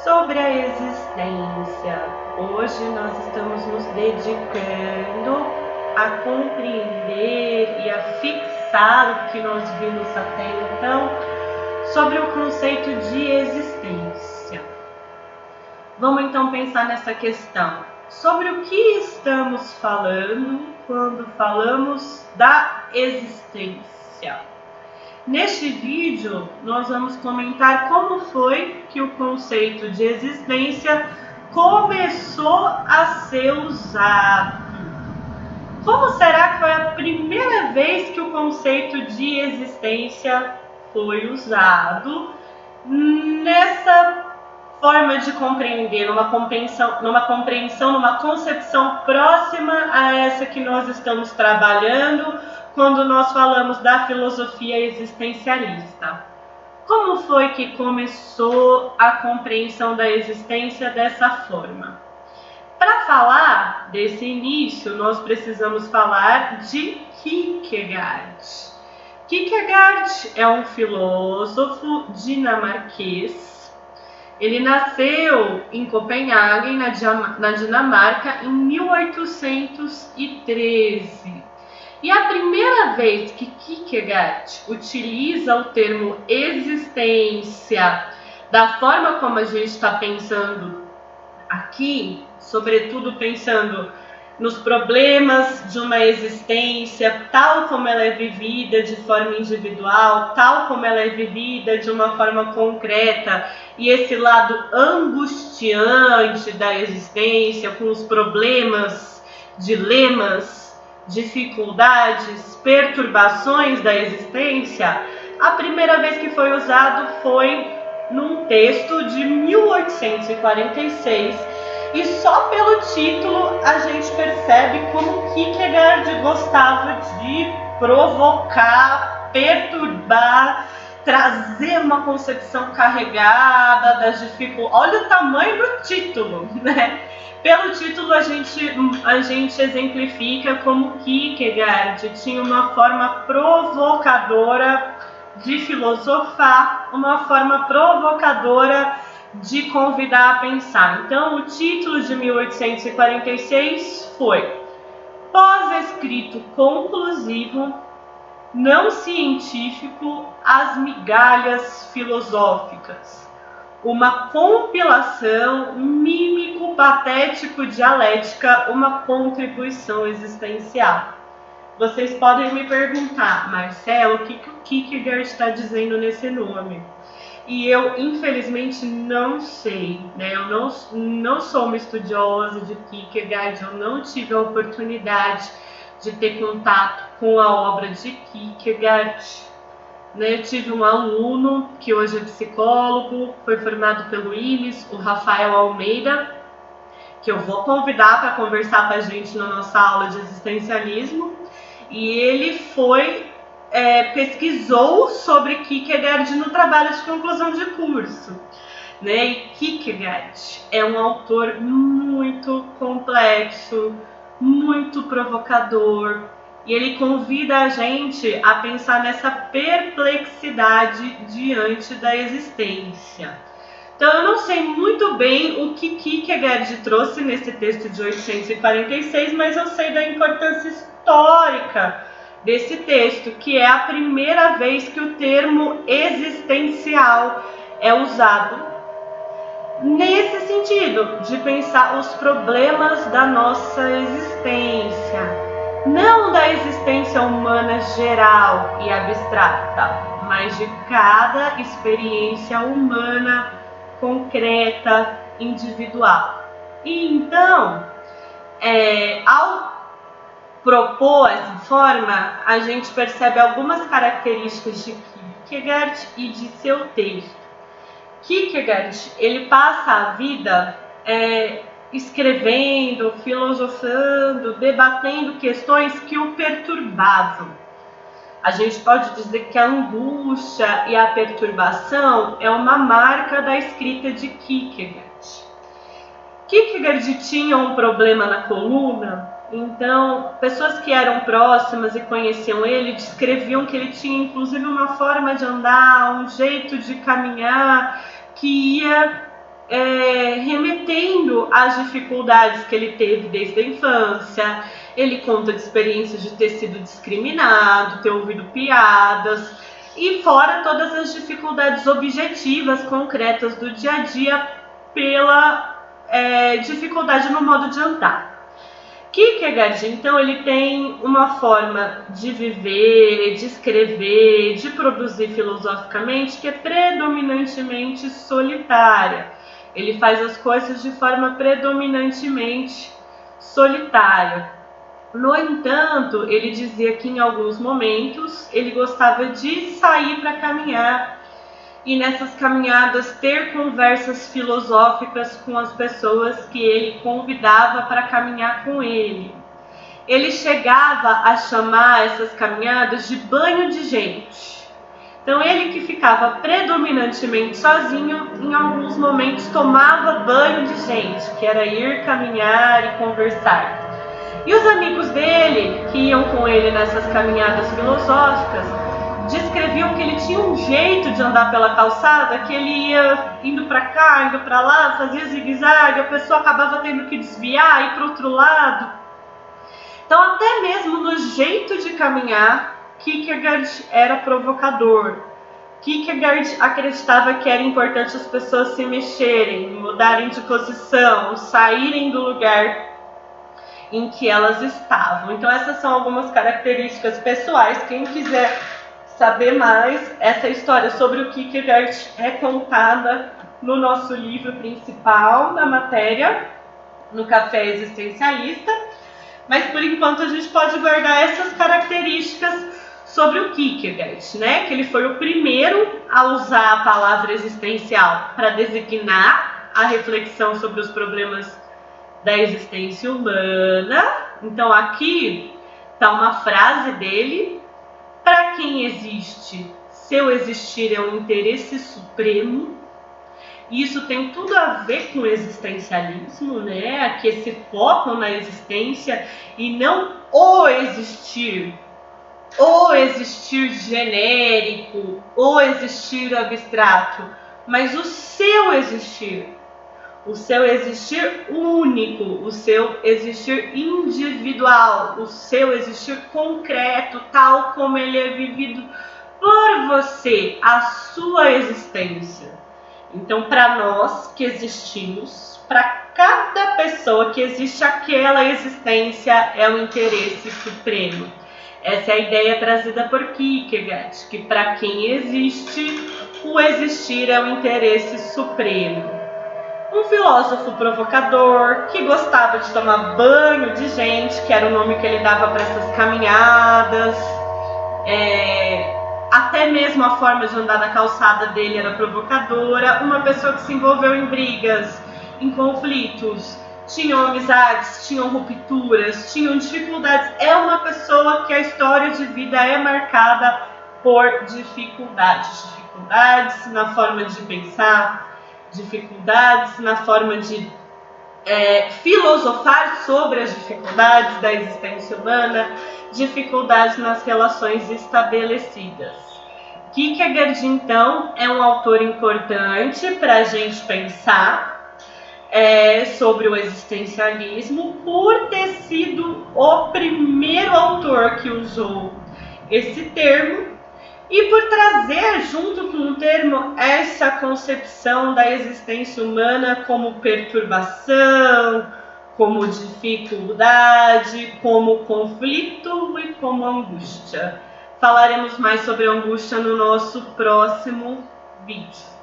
sobre a existência. Hoje nós estamos nos dedicando a compreender e a fixar o que nós vimos até então sobre o conceito de existência. Vamos então pensar nessa questão. Sobre o que estamos falando quando falamos da existência? Neste vídeo, nós vamos comentar como foi que o conceito de existência começou a ser usado. Como será que foi a primeira vez que o conceito de existência foi usado nessa forma de compreender, numa concepção próxima a essa que nós estamos trabalhando quando nós falamos da filosofia existencialista? Como foi que começou a compreensão da existência dessa forma? Para falar desse início, nós precisamos falar de Kierkegaard. Kierkegaard é um filósofo dinamarquês. Ele nasceu em Copenhague, na Dinamarca, em 1813. E a primeira vez que Kierkegaard utiliza o termo existência da forma como a gente está pensando aqui, sobretudo pensando nos problemas de uma existência, tal como ela é vivida de forma individual, tal como ela é vivida de uma forma concreta, e esse lado angustiante da existência, com os problemas, dilemas, dificuldades, perturbações da existência, a primeira vez que foi usado foi num texto de 1846, e só pelo título a gente percebe como Kierkegaard gostava de provocar, perturbar, trazer uma concepção carregada das dificuldades. Olha o tamanho do título, né? Pelo título a gente exemplifica como Kierkegaard tinha uma forma provocadora de filosofar, uma forma provocadora de convidar a pensar. Então, o título de 1846 foi Pós-escrito conclusivo, não científico, as migalhas filosóficas. Uma compilação mímico-patético-dialética, uma contribuição existencial. Vocês podem me perguntar, Marcelo, o que o Kierkegaard está dizendo nesse nome? E eu, infelizmente, não sei, né? Eu não sou uma estudiosa de Kierkegaard, eu não tive a oportunidade de ter contato com a obra de Kierkegaard. Né? Eu tive um aluno que hoje é psicólogo, foi formado pelo IMES, o Rafael Almeida, que eu vou convidar para conversar com a gente na nossa aula de existencialismo. E ele pesquisou sobre Kierkegaard no trabalho de conclusão de curso. Né? E Kierkegaard é um autor muito complexo, muito provocador, e ele convida a gente a pensar nessa perplexidade diante da existência. Então, eu não sei muito bem o que Kierkegaard trouxe nesse texto de 1846, mas eu sei da importância histórica desse texto, que é a primeira vez que o termo existencial é usado nesse sentido, de pensar os problemas da nossa existência. Não da existência humana geral e abstrata, mas de cada experiência humana concreta, individual. E então, ao propor essa forma, a gente percebe algumas características de Kierkegaard e de seu texto. Kierkegaard, ele passa a vida escrevendo, filosofando, debatendo questões que o perturbavam. A gente pode dizer que a angústia e a perturbação é uma marca da escrita de Kierkegaard. Kierkegaard tinha um problema na coluna, então pessoas que eram próximas e conheciam ele descreviam que ele tinha inclusive uma forma de andar, um jeito de caminhar que ia remetendo às dificuldades que ele teve desde a infância. Ele conta de experiências de ter sido discriminado, ter ouvido piadas, e fora todas as dificuldades objetivas, concretas do dia a dia pela dificuldade no modo de andar. Kierkegaard, então, ele tem uma forma de viver, de escrever, de produzir filosoficamente que é predominantemente solitária. Ele faz as coisas de forma predominantemente solitária. No entanto, ele dizia que em alguns momentos ele gostava de sair para caminhar e nessas caminhadas ter conversas filosóficas com as pessoas que ele convidava para caminhar com ele. Ele chegava a chamar essas caminhadas de banho de gente. Então ele, que ficava predominantemente sozinho, em alguns momentos tomava banho de gente, que era ir caminhar e conversar. E os amigos dele, que iam com ele nessas caminhadas filosóficas, descreviam que ele tinha um jeito de andar pela calçada, que ele ia indo para cá, indo para lá, fazia zigue-zague, a pessoa acabava tendo que desviar, ir para o outro lado. Então, até mesmo no jeito de caminhar, Kierkegaard era provocador. Kierkegaard acreditava que era importante as pessoas se mexerem, mudarem de posição, saírem do lugar em que elas estavam. Então, essas são algumas características pessoais. Quem quiser saber mais, essa história sobre o Kierkegaard é contada no nosso livro principal da matéria, no Café Existencialista. Mas por enquanto a gente pode guardar essas características sobre o Kierkegaard, né? Que ele foi o primeiro a usar a palavra existencial para designar a reflexão sobre os problemas da existência humana. Então aqui está uma frase dele: para quem existe, seu existir é um interesse supremo. Isso tem tudo a ver com o existencialismo, né? Que se focam na existência e não o existir genérico, o existir abstrato, mas o seu existir único, o seu existir individual, o seu existir concreto, tal como ele é vivido por você, a sua existência. Então, para nós que existimos, para cada pessoa que existe, aquela existência é o interesse supremo. Essa é a ideia trazida por Kierkegaard, que para quem existe, o existir é o interesse supremo. Um filósofo provocador, que gostava de tomar banho de gente, que era o nome que ele dava para essas caminhadas. Até mesmo a forma de andar na calçada dele era provocadora. Uma pessoa que se envolveu em brigas, em conflitos, tinham amizades, tinham rupturas, tinham dificuldades. É uma pessoa que a história de vida é marcada por dificuldades. Dificuldades na forma de pensar, dificuldades na forma de filosofar sobre as dificuldades da existência humana, dificuldades nas relações estabelecidas. Kierkegaard, então, é um autor importante para a gente pensar sobre o existencialismo, por ter sido o primeiro autor que usou esse termo e por trazer junto com o termo essa concepção da existência humana como perturbação, como dificuldade, como conflito e como angústia. Falaremos mais sobre angústia no nosso próximo vídeo.